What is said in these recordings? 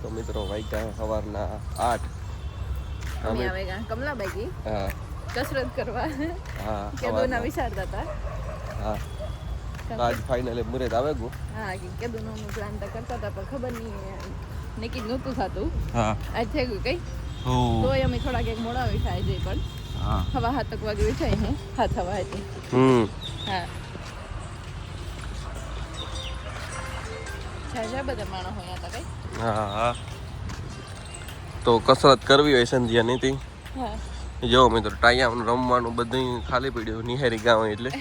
તો મિત્રો વાગ્યા સવારના 8 અમે આવેગા કમલાબાઈ હા કસરત કરવા હા કેદુના વિચારતા હતા હા આજ ફાઇનલી મુરત આવે ગયું હા કે કેદુનો પ્લાન તો કરતા હતા પણ ખબર નહીં નક્કી નહોતું થતું હા આજ થઈ ગયું કઈ તોય અમે થોડાક એક મોડા વિઠાય જઈ પણ હા હવા 7 વાગે વિઠાય હે 7 હવા હતી હા જાજા બધા માણસ હોય હતા કઈ હા તો કસરત કરવી હોય સંધ્યા નીતિ હા જો મિત્રો ટાઈમ રમવાનું બધું ખાલી પડ્યું નિહારી ગામ એટલે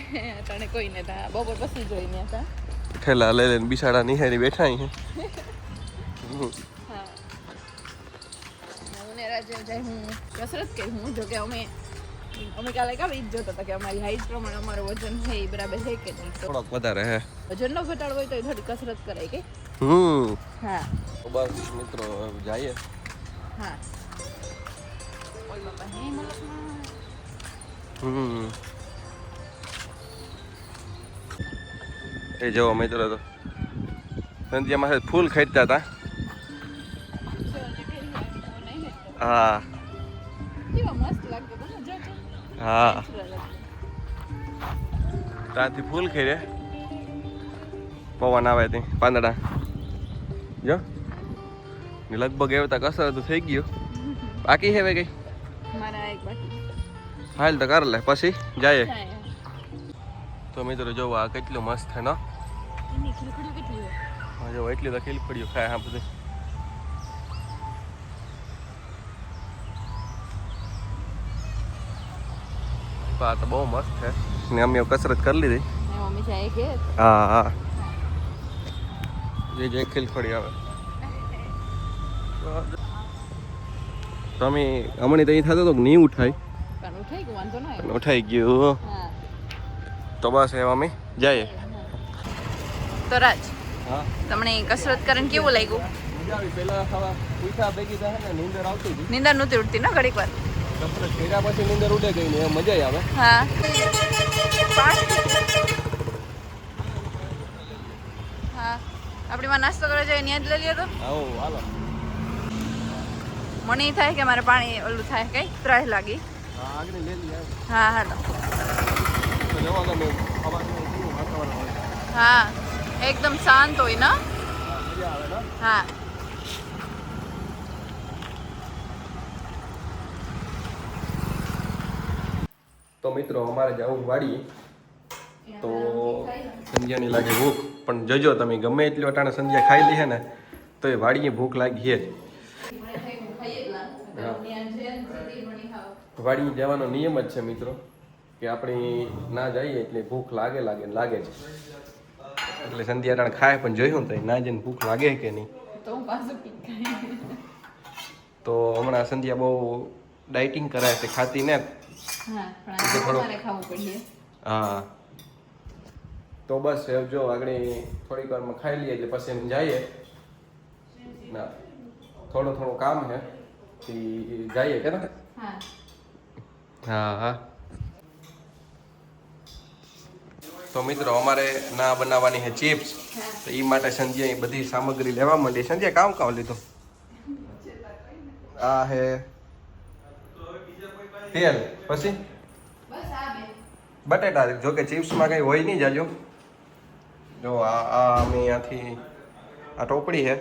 તને કોઈ ને તા બપોર પછી જોઈને હતા ઠેલા લઈ લઈને બિસાડા નિહારી બેઠા હે હા હું રાજે જાય હું કસરત કરી હું જો કે અમે કાલે કેવી રીત જોતા હતા કે અમારી હાઈટ પ્રમાણે અમારું વજન છે એ બરાબર છે કે નહીં થોડોક વધારે હે વજનનો ઘટાડો હોય તો થોડી કસરત કરાય કે હા તો બસ મિત્રો જઈએ હા ઓય બાપા હે મલકમાં એ જો મિત્રો તો સંધ્યામાં ફૂલ ખેંચતા હતા હા કેવા મસ્ત લાગતો હતો ને જો હા ત્યાંથી ફૂલ ખેરે પવન આવે ત્યાં પાંદડા જો લગભગ એવી તા કસરત થઈ ગયો બાકી હે કઈ મારા એક બાકી હાલ તો કર લે પછી જાય તો મિત્રો જો આ કેટલું મસ્ત છે ને એની ખીલખડી કેટલી છે હા જો એટલી તો ખીલખડીઓ ખાય હા બધું આ તો બહુ મસ્ત છે ને અમે કસરત કરી લીધી મમ્મી જાય કે હા હા જે ખીલખડી આવે તમે હમણાં તો અહીં થતો હતો કે નહીં ઉઠાય પણ ઉઠાઈ ગયું વાંધો ના આવ્યો ઉઠાઈ ગયું હા તો બસ એમ અમે જઈએ તો રાજ હા તમને કસરત કરીને કેવું લાગ્યું મજા આવી પહેલા ખાવા ઉઠા ભેગી થાય ને નીંદર આવતી હતી નીંદર નહોતી ઉઠતી ને ઘડીક વાર કસરત કર્યા પછી નીંદર ઉડે ગઈ ને એ મજા આવે હા હા આપણી માં નાસ્તો કરવા જાય ત્યાં જ લઈ લ્યો તો આવો હાલો મને ઈ થાય કે મારે પાણી ઓલું થાય કઈ ત્રાસ લાગી હા આગળ લઈ લઈએ હા હાલો તો જવા ગમે સવારનું કેવું વાતાવરણ હોય હા એકદમ શાંત હોય ને મજા આવે ને હા તો મિત્રો અમારે જવું વાડીએ તો સંધ્યાની લાગે ભૂખ પણ જજો તમે ગમે એટલી વટાણે સંધ્યા ખાઈ લે ને તો એ વાડીએ ભૂખ લાગી છે વાડીએ જવાનો નિયમ જ છે મિત્રો કે આપણે ના જઈએ એટલે ભૂખ લાગે જ એટલે સંધ્યા ટાણે ખાય પણ જોયું તો ના જઈને ભૂખ લાગે કે નહીં તો હમણાં સંધ્યા બહુ ડાયટિંગ કરાય છે ખાતી ને હા તો બસ જો આગળ થોડીક વારમાં ખાઈ લઈએ એટલે પછી એમ જઈએ ના થોડું કામ છે જઈએ કે ને હા તો મિત્રો અમારે ના બનાવવાની છે ચિપ્સ તો એ માટે સંધ્યા બધી સામગ્રી લેવા માંડી સંધ્યા કામ લીધું આ હે તેલ પછી બટેટા જો કે ચિપ્સમાં કઈ હોય નહીં જાજો જો આ અમે અહીંયાથી આ ટોપડી છે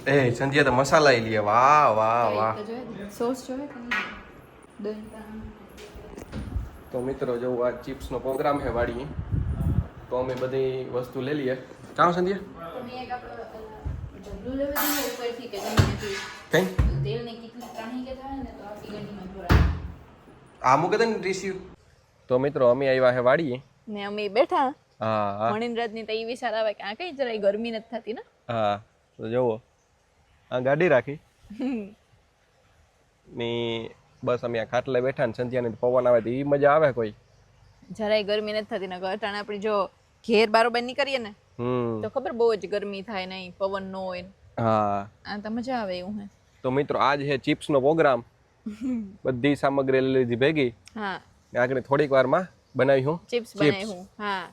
એ સંધ્યા તો મસાલા લઈએ વાહ સોસ જોઈએ તો મિત્રો જો આ ચિપ્સનો પ્રોગ્રામ છે વાડી તો અમે બધી વસ્તુ લઈ લઈએ કામ સંધ્યા આ મૂકે ને રિસીવ તો મિત્રો અમે આવ્યા છે વાડીએ ને અમે બેઠા હા મણિનરાજ ની તો એ વિચાર આવે કે આ કઈ જરાય ગરમી નથી થતી ને હા તો જુઓ આ ગાડી રાખી ની બસ અમે આ ખાટલે બેઠા ને સંધ્યાને પવન આવે તો એ મજા આવે કોઈ જરાય ગરમી નથી થતી ને અટાણે આપણે જો ઘેર બારોબાર નીકળીએ ને તો ખબર બહુ જ ગરમી થાય નહીં પવન ન હોય હા આ તો મજા આવે એવું હે તો મિત્રો આજ છે ચિપ્સ નો પ્રોગ્રામ બધી સામગ્રી લઈ લીધી ભેગી હા આગળ થોડીક વારમાં બનાવી હું ચિપ્સ બનાવી હું હા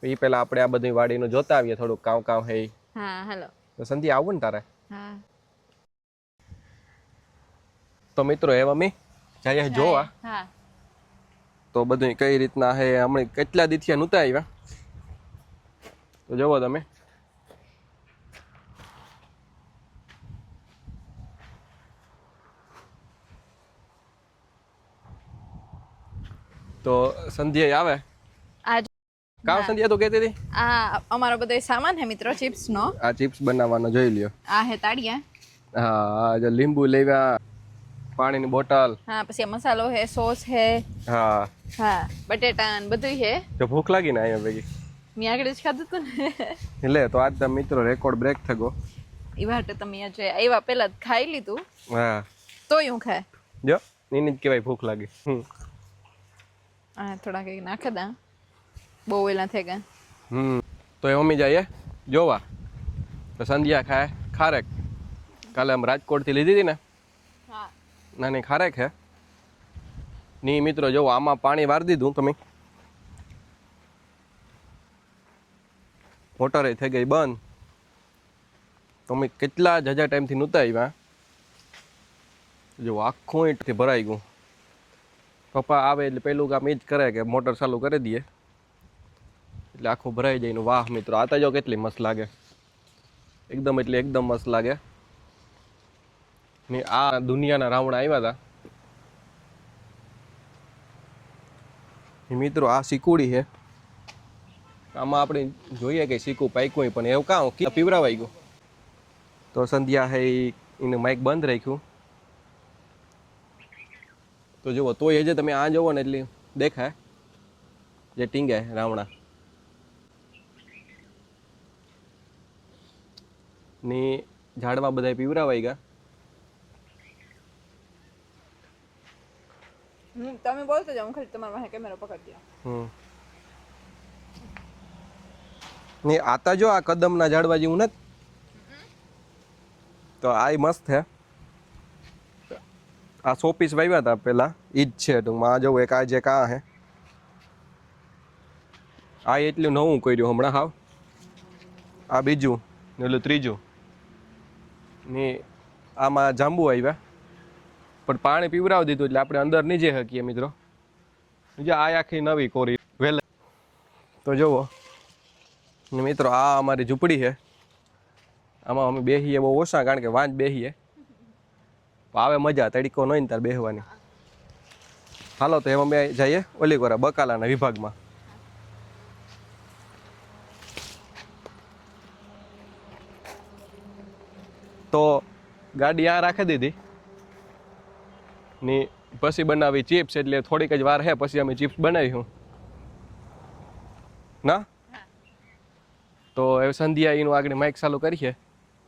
એ પહેલા આપણે આ બધી વાડીનું જોતા આવીએ થોડુંક કાવ હે હા હાલો તો સંધ્યા આવું ને તારે હા તો મિત્રો એ મમ્મી જાય જોવા હા તો બધું કઈ રીતના હે હમણાં કેટલા દીથિયા નહોતા આવ્યા તો જોવો તમે તો સંધ્યા આવે આજ કાવ સંધ્યા તો કહેતી હતી આ અમારો બધો સામાન હે મિત્રો ચિપ્સ નો આ ચિપ્સ બનાવવાનો જોઈ લ્યો આ હે તાડિયા હા જો લીંબુ લેવા પાણીની બોટલ હા પછી આ મસાલો હે સોસ હે હા હા બટેટા ને બધું હે તો ભૂખ લાગી ને અહીંયા ભેગી મેં આગળ જ ખાધું હતું ને લે તો આજ તમે મિત્રો રેકોર્ડ બ્રેક થગો એ વાટે તમે આજે આવ્યા પહેલા જ ખાઈ લીધું હા તોય હું ખાય જો એની જ કહેવાય ભૂખ લાગી હા થોડા કંઈક નાખે દા બહુ વેલા થઈ ગયા તો એ મમ્મી જઈએ જોવા તો સંધ્યા ખાય ખારેક કાલે આમ રાજકોટથી લીધી હતી ને હા નાની ખારેક હે ની મિત્રો જોવો આમાં પાણી વારી દીધું તમે મોટરે થઈ ગઈ બંધ તમે કેટલા જજા ટાઈમથી નહોતા આવ્યા જો આખું ઈંટથી ભરાઈ ગયું પપ્પા આવે એટલે પહેલું કામ એ જ કરે કે મોટર ચાલુ કરી દઈએ એટલે આખું ભરાઈ જાય વાહ મિત્રો આ તો જો કેટલી મસ્ત લાગે એકદમ એટલે એકદમ મસ્ત લાગે ને આ દુનિયાના રાવણ આવ્યા હતા મિત્રો આ શીકુડી છે આમાં આપણે જોઈએ કે શીકું પાક્યું પણ એવું કાં પીવરાવાઈ ગયું તો સંધ્યા હે એને માઇક બંધ રાખ્યું તો જુઓ તોય હજે તમે આ જોવો ને એટલે દેખાય જે ટીંગે રાવણા ની ઝાડમાં બધા પીવરાવાઈ ગયા તમે બોલતો જાઓ હું ખાલી તમારા પાસે કેમેરો પકડી દો ને આતા જો આ કદમના ઝાડવા જેવું નથી તો આ મસ્ત છે આ 100 પીસ વાવ્યા હતા પેલા ઈ જ છે ટૂંકમાં આ જવું એક આ જે કાં હે આ એટલું નવું કર્યું હમણાં હાવ આ બીજું ને ઓલું ત્રીજું ને આમાં જાંબુ આવ્યા પણ પાણી પીવરાવી દીધું એટલે આપણે અંદર નહીં જઈ શકીએ મિત્રો જે આ આખી નવી કોરી વેલે તો જુઓ ને મિત્રો આ અમારી ઝૂંપડી છે આમાં અમે બેસીએ બહુ ઓછા કારણ કે વાંચ બેસીએ આવે મજા તડીકો નહીં ને તાર બેસવાની હાલો તો એમાં અમે જઈએ ઓલી કોરા બકાલાના વિભાગમાં તો ગાડી આ રાખી દીધી ની પછી બનાવી ચિપ્સ એટલે થોડીક જ વાર હે પછી અમે ચિપ્સ બનાવીશું ના તો એ સંધ્યા એનું આગળ માઇક ચાલુ કરીએ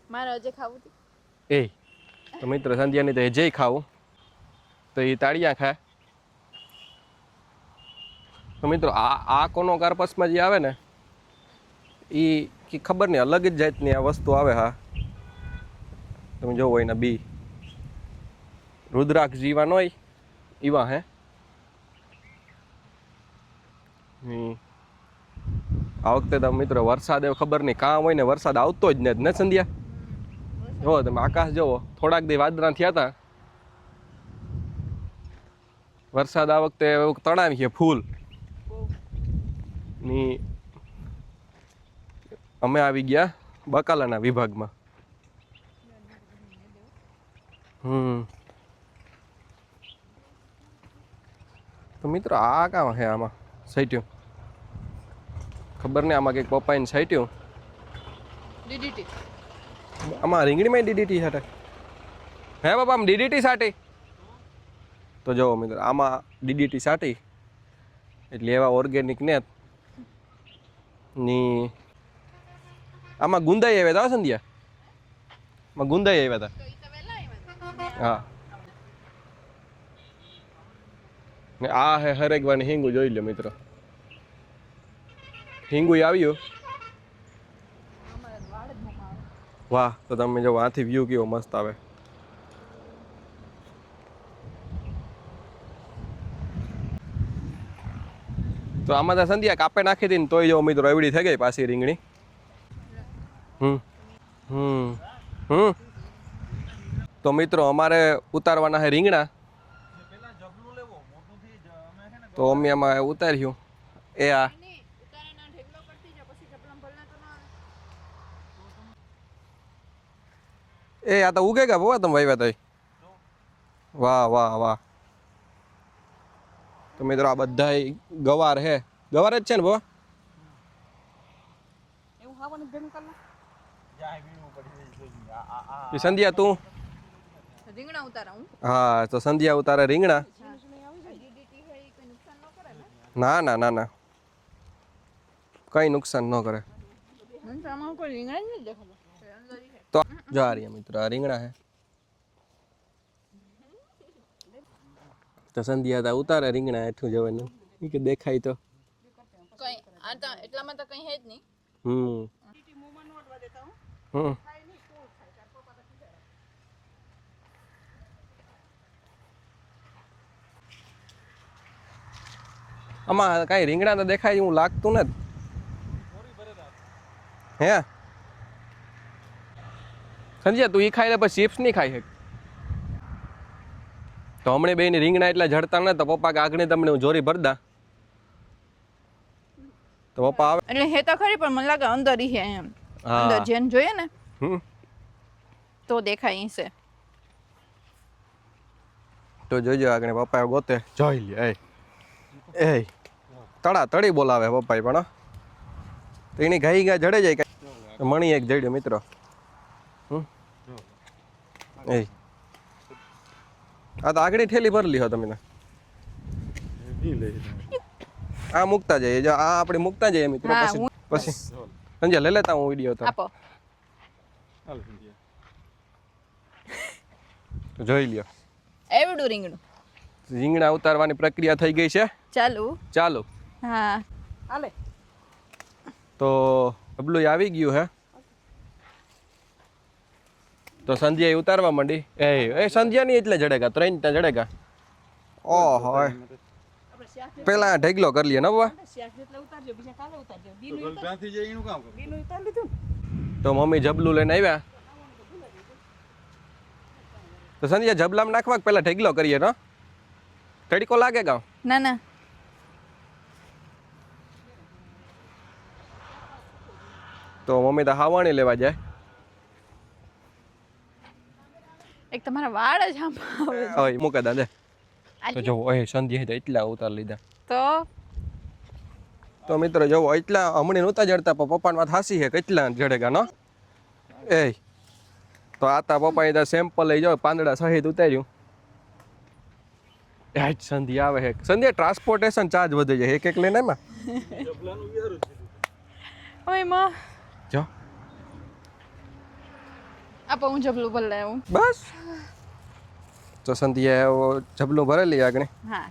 મારે હજે ખાવું હતું એ તો મિત્ર સંધ્યાની તો એ જઈ ખાવું તો એ તાળિયા ખાય તો મિત્રો આ કોનો કાર્પસમાં જે આવે ને એ ખબર નહીં અલગ જ જાતની આ વસ્તુ આવે હા તમે જોવો એના બી રુદ્રાક્ષ જીવા હોય એવા હે આ વખતે તો મિત્રો વરસાદ એવો ખબર નહીં કાં હોય ને વરસાદ આવતો જ ને સંધ્યા જોવો તમે આકાશ જોવો થોડાક દી વાદળા થયા હતા વરસાદ આ વખતે તણાવી છે ફૂલ ની અમે આવી ગયા બકાલાના વિભાગમાં તો મિત્રો આ કામ છે આમાં સાઈટ્યું ખબર નહીં આમાં કંઈક પપ્પાઈને સાઈટ્યું ડીડીટી આમાં રીંગણીમાં ડીડીટી સાથે હે બાપા આમ ડીડીટી સાટી તો જોવો મિત્રો આમાં ડીડીટી સાટી એટલે એવા ઓર્ગેનિક ને ની આમાં ગુંદાઈ આવ્યા હતા સંધ્યા આમાં ગુંદાઈ આવ્યા હતા હા ને આ હે હરેકવાની હિંગુ જોઈ લો મિત્રો હિંગુ આવ્યું વાહ તો તમે જો આથી વ્યૂ કેવો મસ્ત આવે તો આમાં તો સંધ્યા કાપે નાખી હતી ને તોય જો મિત્રો એવડી થઈ ગઈ પાછી રીંગણી તો મિત્રો અમારે ઉતારવાના છે રીંગણા, તો અમે એમાં ઉતાર્યું એ આ એ આ તો ઉગે ગયા બવા તમે વાવ્યા તઈ. વાહ વાહ વાહ. તો મિત્રો આ બધા ગવાર હે, ગવાર જ છે ને બવા? સંધ્યા તું રીંગણા ઉતારા હું. હા તો સંધ્યા ઉતારે રીંગણા. ના ના ના ના કઈ નુકસાન ન કરે. તો જો આ રહ્યા મિત્રો આ રીંગણા હે. તો સંધ્યા તા ઉતારે રીંગણા હેઠું જવાનું કે દેખાય તો કઈ આ તો એટલામાં તો કઈ હે જ નહીં. આમાં કઈ રીંગણા તો દેખાય એવું લાગતું નથી. હે સંજય તું ઈ ખાઈ લે પછી ચિપ્સ નહીં ખાઈ શક. તો હમણે બે રીંગણા એટલા જડતા ને તો પપ્પા આગળ તમને હું જોરી ભરદા તો પપ્પા આવે એટલે હે તો ખરી પણ મને લાગે અંદર ઈ હે એમ. હા. અંદર જેન જોઈએ ને હમ તો દેખાય ઈ છે. તો જોજો આગળ પપ્પા ગોતે જોઈ લે એ તડા તડી બોલાવે પપ્પા પણ હો. તો એની ઘાઈ ગા જડે જાય કે મણી એક જડ્યો મિત્રો. એ આ તો આગળ ઠેલી ભરલી હો તમે આ મૂકતા જઈએ જો આ આપણે મૂકતા જઈએ મિત્રો. હા, પછી પછી સંજય લઈ લેતા હું વિડીયો તો આપો. જોઈ લ્યો એવડું રીંગણું રીંગણા ઉતારવાની પ્રક્રિયા થઈ ગઈ છે. ચાલુ. ચાલો હા હાલે. તો ડબલું આવી ગયું હે. તો સંધ્યા ઉતારવા માંડી. એ સંધ્યા નહીં એટલે જડેગા 3 ત્યાં જડેગા. ઓહો પેલા ઢેગલો કરી લઈએ ને બાબા. તો મમ્મી જબલું લઈને આવ્યા. તો સંધ્યા જબલામાં નાખવા કે પેલા ઢેગલો કરીએ ને તડીકો લાગે ગામ. ના ના તો મમ્મી તો હાવાણી લેવા જાય. એક તમારા વાળ જ આંબા આવે. ઓય મૂકે દાદા. તો જો ઓય સંધ્યા તો એટલા ઉતાર લીધા. તો મિત્રો જો એટલા હમણાં નહોતા જડતા પણ પપ્પાને વાત હાસી છે કેટલા જડેગા નો. એ તો આતા પપ્પા એ સેમ્પલ લઈ જાઓ પાંદડા સહિત ઉતાર્યું. આજ સંધ્યા આવે છે. સંધ્યા ટ્રાન્સપોર્ટેશન ચાર્જ વધે છે એક લઈને એમાં. ઓય માં જો આપો હું જબલું ભર લાવું. બસ તો સંધ્યા જબલું ભરેલી આગળ. હા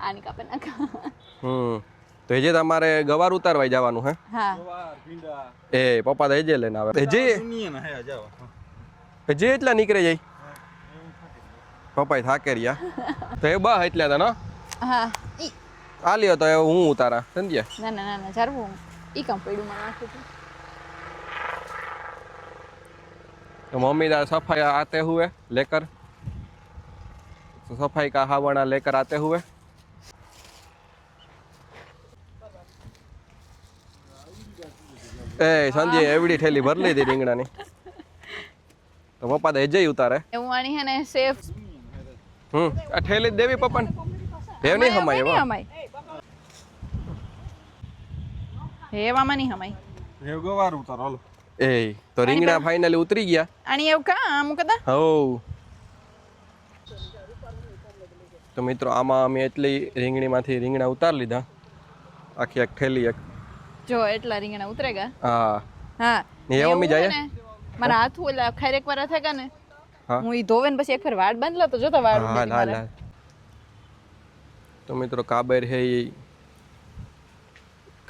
આની કાપે નાખા. તો હજે તમારે ગવાર ઉતારવા જવાનું હે. હા એ પપ્પા તો હજે લઈને આવે. હજે એટલા નીકળે જાય પપ્પા થાકે રહ્યા. તો એ બા એટલા હતા ને. હા ઈ આ લ્યો તો હું ઉતારા સંધ્યા. ના ના ના ના જારવું ઈ કામ પડ્યું માં નાખું છું. तो मम्मी दा सफाई आते हुए लेकर तो सफाई का हावड़ा लेकर आते हुए ए संजय एवडी ठेली भर ली थी રીંગણા ની તો પપ્પા તો એજે ઉતારે એવું આની હે ને સેફ આ ઠેલી દેવી પપ્પા ને હેવ નહીં હમાય એવા હેવામાં નહીં હમાય હેવ ગવાર ઉતાર હાલો એ તો રીંગણા ફાઇનલી ઉતરી ગયા આની એવું કા આમ કદા હો તો મિત્રો આમાં અમે એટલી રીંગણીમાંથી રીંગણા ઉતાર લીધા આખી એક ઠેલી એક જો એટલા રીંગણા ઉતરેગા હા હા ને એવા મી જાય મારા હાથ ઓલા ખારેક વાળા થયા ને હા હું ઈ ધોવે ને પછી એકવાર વાળ બાંધ લો તો જોતા વાળ હા હાલ હાલ તો મિત્રો કાબર હે ઈ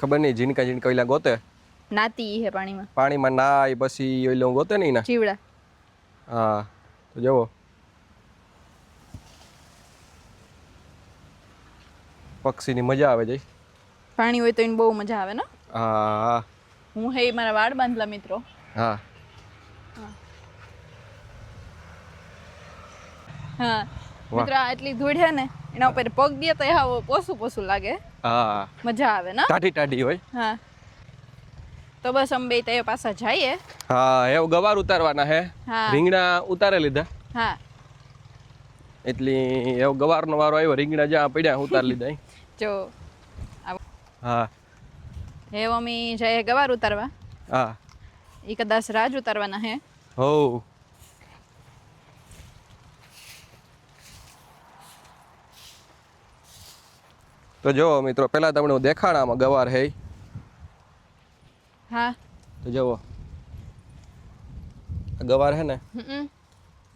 ખબર નહીં જીનકા જીનકા ઓલા ગોતે નાતી હે પાણીમાં પાણીમાં નાય પછી ઓલો ગોતે નહીં ના જીવડા હા તો જુઓ પક્ષીની મજા આવે જાય. પાણી હોય તો એને બહુ મજા આવે ને. હા હું હે મારા વાળ બાંધલા મિત્રો. હા હા મિત્રો આ એટલી ધૂળ છે ને એના ઉપર પગ દે તો હાવ પોસું લાગે. હા મજા આવે ને. ટાઢી હોય. હા તો બસ અમે બે તે પાછા જઈએ. હા એવું ગવાર ઉતારવાના હે. હા રીંગણા ઉતારે લીધા. હા એટલે એવું ગવારનો વારો આવ્યો. રીંગણા જ્યાં પડ્યા ઉતાર લીધા. જો હા હે મમ્મી જઈએ ગવાર ઉતારવા. હા એ કદાચ રાજ ઉતારવાના હે. હો તો જો મિત્રો પેલા તમને હું દેખાણામાં ગવાર હે. હા તો જુઓ ગવાર હે ને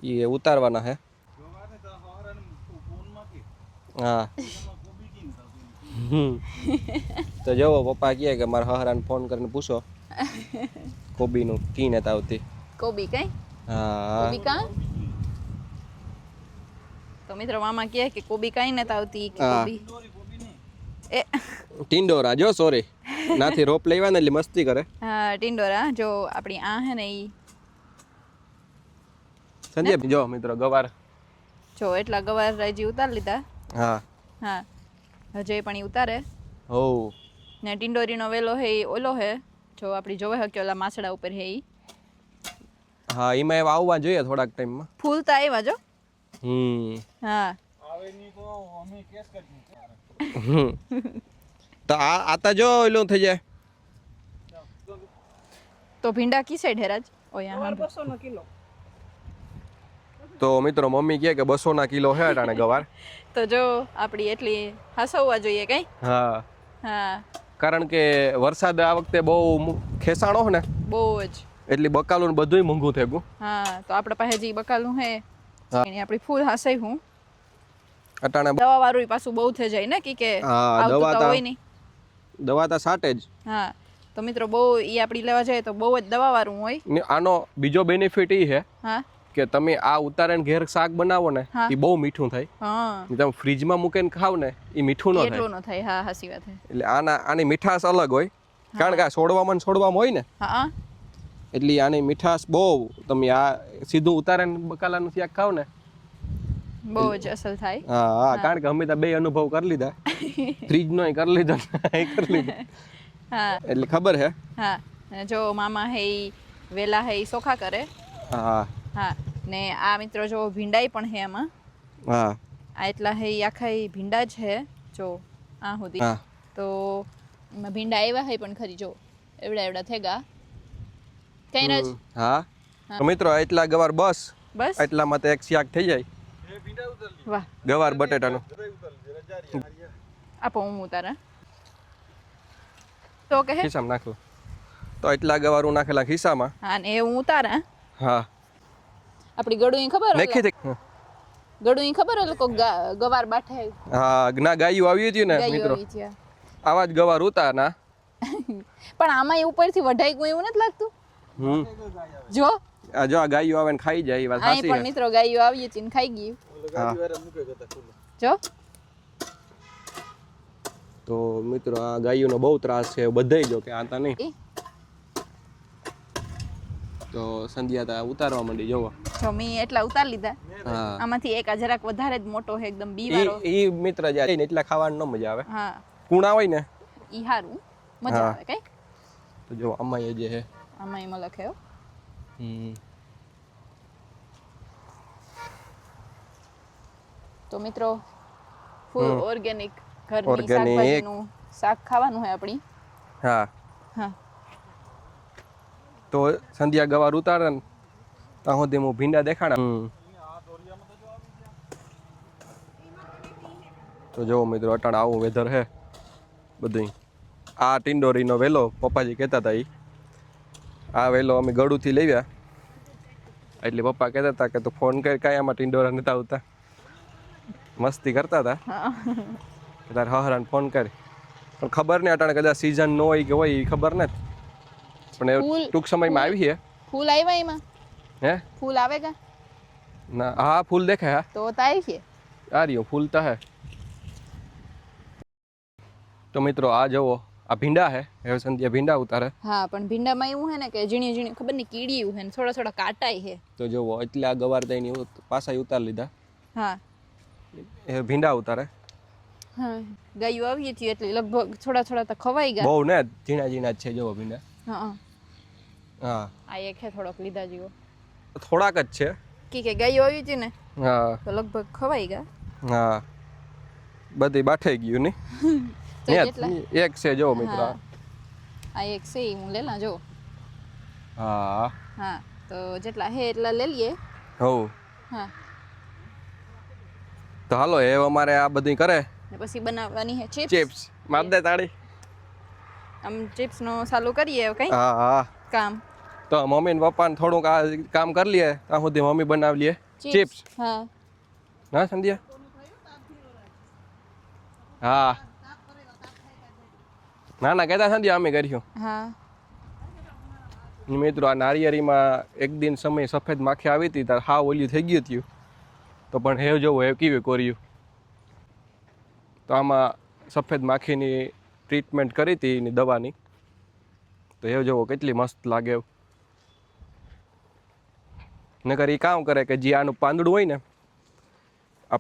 એ ઉતારવાના હે. હા તો જુઓ પપ્પા કહે કે મારા હહરાને ફોન કરીને પૂછો કોબીનું કી નથી આવતી. કોબી કઈ હા કોબી કા તો મિત્રો મામા કહે કે કોબી કઈ નથી આવતી કે હા. કોબી એ ટિંડોરા જો સોરી નાથી રોપ લેવા ને એટલે મસ્તી કરે. હા ટિંડોરા જો આપણી આ હે ને ઈ સંજય જો મિત્રો ગવાર. જો એટલા ગવાર રાજી ઉતાર લીધા. હા હા હજે પણ ઈ ઉતારે. હો ને ટિંડોરીનો વેલો હે ઈ ઓલો હે જો આપણી જોવે હકે ઓલા માસડા ઉપર હે ઈ. હા એમાં એવા આવવા જોઈએ થોડાક ટાઈમમાં. ફૂલ તો આવ્યા જો. હા તો આ આતા જો ઓલું થઈ જાય. તો ભીંડા કી સાઈડ હે રાજ ઓયા 200 કિલો. તો મિત્રો મમ્મી કહે કે 200 કિલો હે અટાણે ગવાર. તો જો આપણી એટલી હસવવા જોઈએ કઈ. હા હા કારણ કે વરસાદ આ વખતે બહુ ખેસાણો હે ને બહુ જ એટલે બકાલું બધુંય મોંઘું થઈ ગયું. હા તો આપણે પાસે જે બકાલું હે હા. એની આપણી ફૂલ હસાઈ હું અટાણે દવા વાળું પાછું બહુ થઈ જાય ને કે હા આવતું તો હોય નહીં. દવા તો સાટે જ. હા તો મિત્રો બહુ ઈ આપણી લેવા જાય તો બહુ જ દવા વાળું હોય. ને આનો બીજો બેનિફિટ ઈ હે હા કે તમે આ ઉતારીને ઘેર શાક બનાવો ને હા. એ બહુ મીઠું થાય. હા ને તમે ફ્રીજમાં મૂકીને ખાવ ને એ મીઠું ન થાય. એટલું ન થાય. હા હાસી વાત છે. એટલે આની મીઠાશ અલગ હોય કારણ કે આ છોડવામાં હોય ને હા એટલે આની મીઠાશ બહુ. તમે આ સીધું ઉતારીને બકાલાનું શાક ખાવ ને બહુ જ અસલ થાય. હા હા કારણ કે અમે તો બે અનુભવ કરી લીધા. ફ્રીજનો કરી લીધો કરી લીધો હા એટલે ખબર હે. હા અને જો મામા હે ઈ વેલા હે ઈ ચોખા કરે. હા હા ને આ મિત્રો જો ભીંડાઈ પણ હે એમાં. હા આ એટલા હે ઈ આખા ઈ ભીંડા જ હે જો આ સુધી હા તો એમાં ભીંડા આવ્યા હે પણ ખરી જો એવડા થેગા કઈ રાજ. હા તો મિત્રો એટલા ગવાર બસ બસ એટલામાં તો એક શાક થઈ જાય. વાહ ગવાર બટેટાનું. આપો હું ઉતારા તો કહે ખિસ્સામાં નાખો તો એટલા ગવારું નાખેલા ખિસ્સામાં. હા ને એ હું ઉતારા. હા આપણી ગળું ખબર નાખી દે. ગળું ખબર લોકો ગવાર બાઠે. હા ના ગાયું આવી હતી ને ગાયું મિત્રો આવી છે. આવા જ ગવાર ઉતા ના. પણ આમાં ઉપરથી વઢાઈ ગયું એવું નથી લાગતું. જો આ જો આ ગાયું આવે ને ખાઈ જાય એ વાત અહીં સાચી પણ મિત્રો ગાયું આવી હતી ને ખાઈ ગયું. હા જો તો મિત્રો આ ગાયોનો બહુ ત્રાસ છે બધાય જો કે આતા નહીં. તો સંધ્યા તા ઉતારવા માંડી જોવો. જો મેં એટલા ઉતાર લીધા. હા આમાંથી એક જરાક વધારે જ મોટો છે એકદમ બી વાળો. ઈ મિત્ર જાય ને એટલા ખાવાનું ન મજા આવે. હા કુણા હોય ને ઈ હારું મજા આવે કઈ. તો જો આમાં એ જે છે આમાં એમાં લખે હો. તો મિત્રો ફૂલ ઓર્ગેનિક ઘરની શાકભાજીનું શાક ખાવાનું હોય આપણી. હા હા તો સંધ્યા ગવાર ઉતારે ને ત્યાં સુધી હું ભીંડા દેખાડા. તો જો મિત્રો અટાણ આવું વેધર હે બધું. આ ટિંડોરીનો વેલો પપ્પાજી કહેતા હતા આ વેલો અમે ગળુથી લેવ્યા એટલે પપ્પા કહેતા હતા કે તું ફોન કરી કાંઈ આમાં ટિંડોરા નતા આવતા. મસ્તી કરતા હતા તારે હહરાને ફોન કરી પણ ખબર નહીં અટાણે કદાચ સિઝન ન હોય કે હોય એ ખબર નથી પણ એ ટૂંક સમયમાં આવી છે. ફૂલ આવ્યા એમાં હે ફૂલ આવે કા ના હા ફૂલ દેખાય. તો તાઈ છે આ રહ્યો ફૂલ તો હે. તો મિત્રો આ જુઓ આ ભીંડા હે હવે સંધ્યા ભીંડા ઉતારે. હા પણ ભીંડામાં એવું હે ને કે ઝીણી ઝીણી ખબર નહીં કીડી હે ને થોડા થોડા કાંટાય હે. તો જુઓ એટલે આ ગવાર દઈને પાછા ઉતાર લીધા. હા એ ભીંડા ઉતારે. હા ગાયું આવી હતી એટલે લગભગ થોડા થોડા તો ખવાઈ ગયા. બહુ ને ઝીણા ઝીણા જ છે જુઓ ભીંડા. હા હા આ એક હે થોડોક લીધા જેવો. થોડાક જ છે કે ગાયું આવી હતી ને હા તો લગભગ ખવાઈ ગયા. હા બધી બાઠાઈ ગયું ને તો જેટલા એક છે જો મિત્રો. આ એક છે ઈ હું લેલા જો. હા હા તો જેટલા હે એટલા લઈ લઈએ. હો હા તો હાલો એ અમારે આ બધી કરે ને પછી બનાવવાની હે ચિપ્સ. ચિપ્સ માર દે તાળી. આમ ચિપ્સ નો ચાલુ કરીએ કઈ હા હા કામ. તો મમ્મી ને પપ્પા ને થોડુંક આ કામ કરી લઈએ ત્યાં સુધી મમ્મી બનાવી લઈએ ચિપ્સ. હા ના સંધ્યા હા ના ના કહેતા સંધ્યા અમે કર્યું. હા મિત્રો આ નારિયેરીમાં એક દિન સમય સફેદ માખી આવી હતી ત્યારે હાવ ઓલી થઈ ગયું હતું તો પણ હેવ જોવું હેવ કેવી કર્યું. તો આમાં સફેદ માખીની ટ્રીટમેન્ટ કરી હતી એની દવાની તો હેવ જોવો કેટલી મસ્ત લાગે. નકર એ કામ કરે કે જે આનું પાંદડું હોય ને આ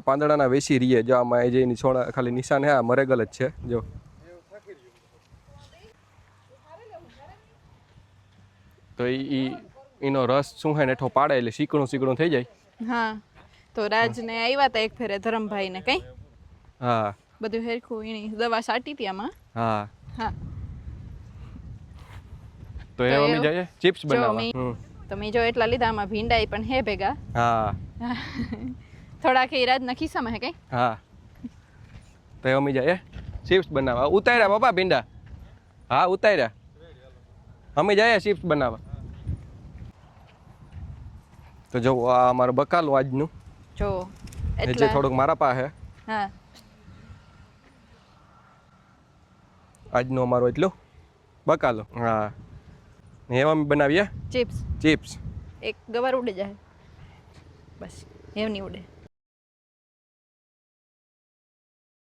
પાંદડાના વેસી રહીએ જો આમાં એ જે એની છોડા ખાલી નિશાન હે આ મરેગલ જ છે જો. તો એનો રસ શું હે ને હેઠો પાડે એટલે સીકણું થઈ જાય. હા તો રાજને આવ્યા હતા એક ફેરે ધરમભાઈ ને કઈ. હા બધું હેરખું એની દવા સાટી હતી આમાં. હા હા તો એ મમ્મી જાય ચિપ્સ બનાવવા. તમે જો એટલા લીધા આમાં ભીંડાઈ પણ હે ભેગા. હા થોડા કે રાજના ખિસ્સામાં હે કઈ. હા તો એ મમ્મી જાય ચિપ્સ બનાવવા. ઉતાર્યા બાપા ભીંડા. હા ઉતાર્યા અમે જાય ચિપ્સ બનાવવા. તો જો આ અમારું બકાલું આજનું જો જે એટલા થોડુંક મારા પાસે હા આજનું અમારું એટલું બકાલું. હા એવા અમે બનાવીએ ચિપ્સ. ચિપ્સ. એક ગવાર ઉડે જાય બસ એમ નહીં ઉડે.